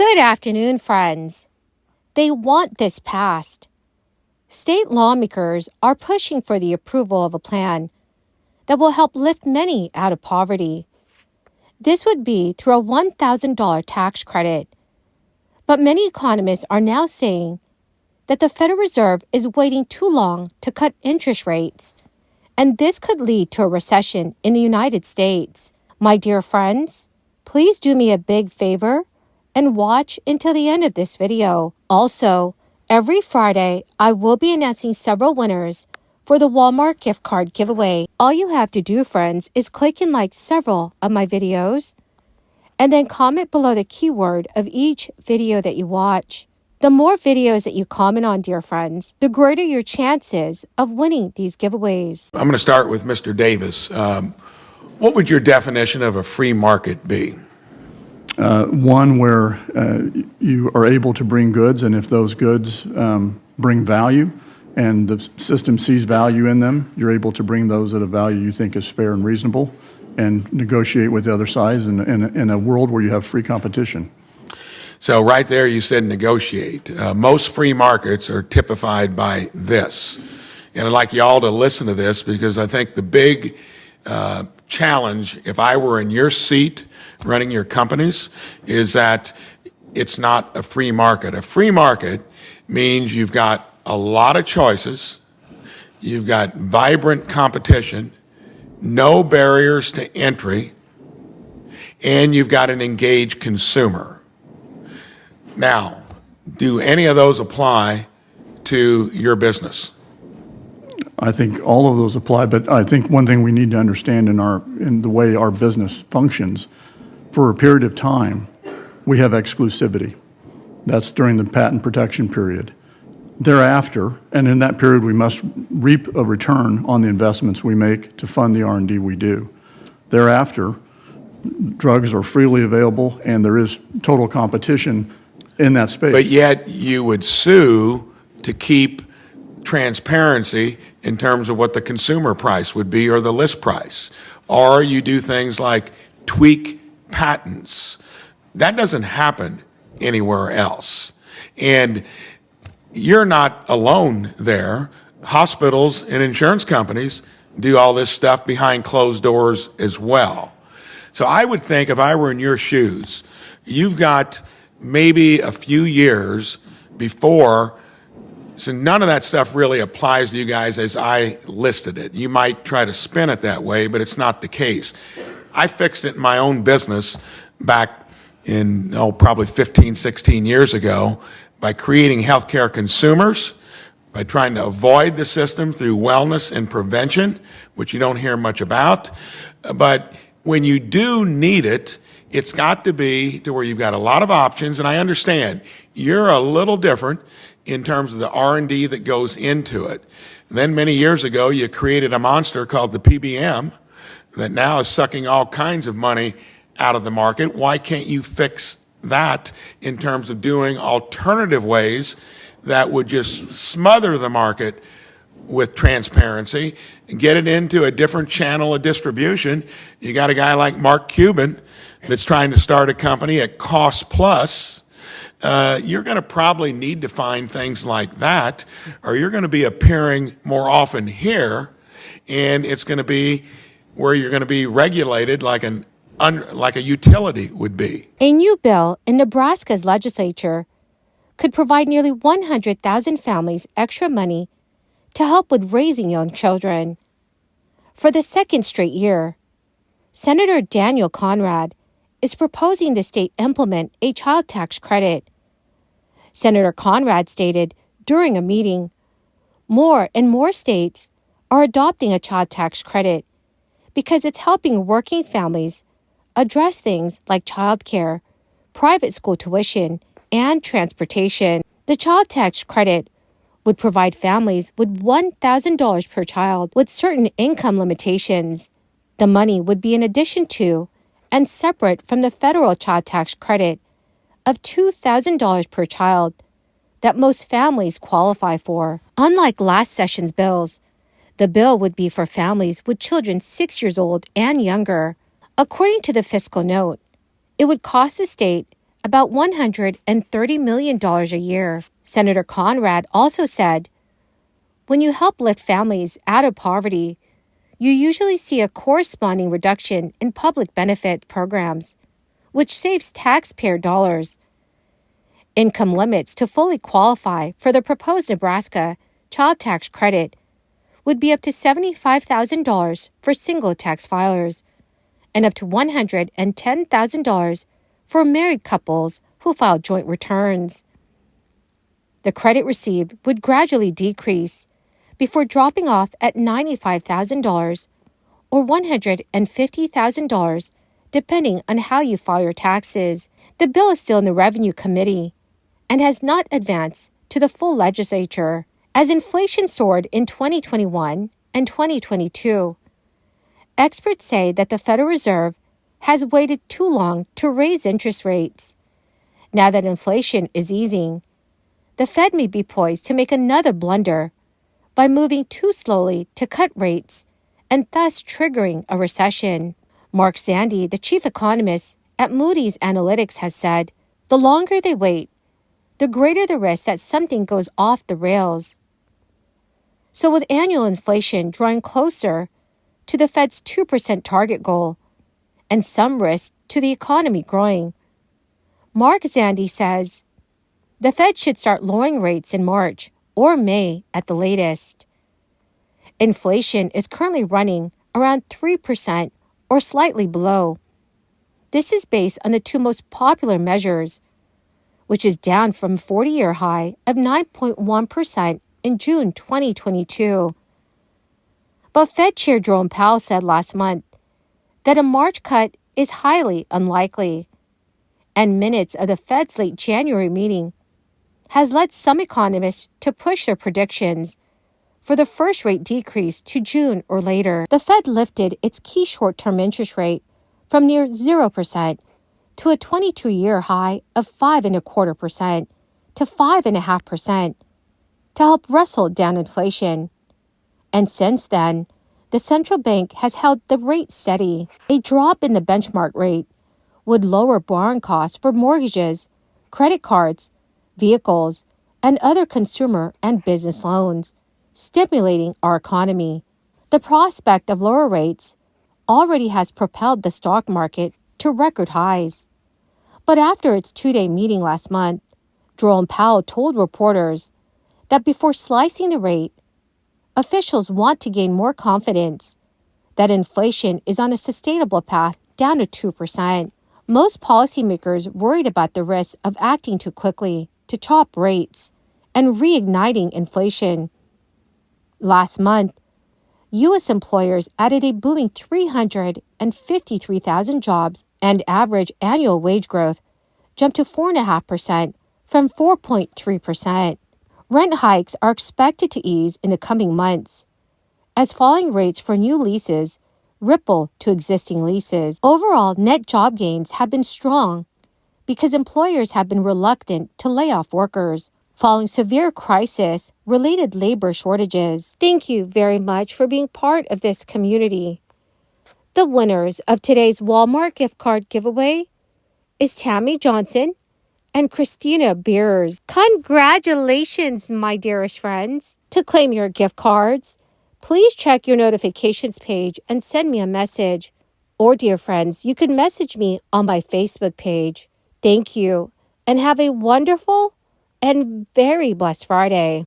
Good afternoon, friends. They want this passed. State lawmakers are pushing for the approval of a plan that will help lift many out of poverty. This would be through a $1,000 tax credit. But many economists are now saying that the Federal Reserve is waiting too long to cut interest rates, and this could lead to a recession in the United States. My dear friends, please do me a big favor and watch until the end of this video. Also, every Friday, I will be announcing several winners for the Walmart gift card giveaway. All you have to do, friends, is click and like several of my videos, and then comment below the keyword of each video that you watch. The more videos that you comment on, dear friends, the greater your chances of winning these giveaways. I'm going to start with Mr. Davis. What would your definition of a free market be? One where you are able to bring goods, and if those goods bring value and the system sees value in them, you're able to bring those at a value you think is fair and reasonable and negotiate with the other sides in a world where you have free competition. So right there you said negotiate. Most free markets are typified by this. And I'd like you all to listen to this because I think the big challenge, if I were in your seat running your companies, is that it's not a free market. A free market means you've got a lot of choices, you've got vibrant competition, no barriers to entry, and you've got an engaged consumer. Now, do any of those apply to your business? I think all of those apply, but I think one thing we need to understand in the way our business functions, for a period of time, we have exclusivity. That's during the patent protection period. Thereafter, and in that period, we must reap a return on the investments we make to fund the R&D we do. Thereafter, drugs are freely available, and there is total competition in that space. But yet you would sue to keep transparency in terms of what the consumer price would be or the list price. Or you do things like tweak patents. That doesn't happen anywhere else. And you're not alone there. Hospitals and insurance companies do all this stuff behind closed doors as well. So I would think if I were in your shoes, you've got maybe a few years before, so none of that stuff really applies to you guys as I listed it. You might try to spin it that way, but it's not the case. I fixed it in my own business back in, probably 15, 16 years ago by creating healthcare consumers, by trying to avoid the system through wellness and prevention, which you don't hear much about. But when you do need it, it's got to be to where you've got a lot of options. And I understand you're a little different in terms of the R&D that goes into it. And then many years ago, you created a monster called the PBM that now is sucking all kinds of money out of the market. Why can't you fix that in terms of doing alternative ways that would just smother the market with transparency and get it into a different channel of distribution? You got a guy like Mark Cuban that's trying to start a company at cost plus. You're going to probably need to find things like that, or you're going to be appearing more often here, and it's going to be where you're going to be regulated like a utility would be. A new bill in Nebraska's legislature could provide nearly 100,000 families extra money to help with raising young children. For the second straight year, Senator Daniel Conrad is proposing the state implement a child tax credit. Senator Conrad stated during a meeting, more and more states are adopting a child tax credit because it's helping working families address things like childcare, private school tuition, and transportation. The child tax credit would provide families with $1,000 per child with certain income limitations. The money would be in addition to and separate from the federal child tax credit of $2,000 per child that most families qualify for. Unlike last session's bills, the bill would be for families with children 6 years old and younger. According to the fiscal note, it would cost the state about $130 million a year. Senator Conrad also said, when you help lift families out of poverty, you usually see a corresponding reduction in public benefit programs, which saves taxpayer dollars. Income limits to fully qualify for the proposed Nebraska child tax credit would be up to $75,000 for single tax filers and up to $110,000 for married couples who file joint returns. The credit received would gradually decrease before dropping off at $95,000 or $150,000, depending on how you file your taxes. The bill is still in the Revenue Committee and has not advanced to the full legislature. As inflation soared in 2021 and 2022, experts say that the Federal Reserve has waited too long to raise interest rates. Now that inflation is easing, the Fed may be poised to make another blunder by moving too slowly to cut rates and thus triggering a recession. Mark Zandi, the chief economist at Moody's Analytics, has said, the longer they wait, the greater the risk that something goes off the rails. So with annual inflation drawing closer to the Fed's 2% target goal and some risk to the economy growing, Mark Zandi says the Fed should start lowering rates in March or May at the latest. Inflation is currently running around 3% or slightly below. This is based on the two most popular measures, which is down from a 40-year high of 9.1% in June 2022. But Fed Chair Jerome Powell said last month that a March cut is highly unlikely, and minutes of the Fed's late January meeting has led some economists to push their predictions for the first rate decrease to June or later. The Fed lifted its key short-term interest rate from near 0% to a 22-year high of 5.25% to 5.5% to help wrestle down inflation. And since then, the central bank has held the rate steady. A drop in the benchmark rate would lower borrowing costs for mortgages, credit cards, vehicles, and other consumer and business loans, stimulating our economy. The prospect of lower rates already has propelled the stock market to record highs. But after its two-day meeting last month, Jerome Powell told reporters that before slicing the rate, officials want to gain more confidence that inflation is on a sustainable path down to 2%. Most policymakers worried about the risk of acting too quickly to chop rates and reigniting inflation. Last month, U.S. employers added a booming 353,000 jobs, and average annual wage growth jumped to 4.5% from 4.3%. Rent hikes are expected to ease in the coming months, as falling rates for new leases ripple to existing leases. Overall, net job gains have been strong because employers have been reluctant to lay off workers following severe crisis-related labor shortages. Thank you very much for being part of this community. The winners of today's Walmart gift card giveaway is Tammy Johnson and Christina Beers. Congratulations, my dearest friends. To claim your gift cards, please check your notifications page and send me a message. Or, dear friends, you can message me on my Facebook page. Thank you, and have a wonderful and very blessed Friday.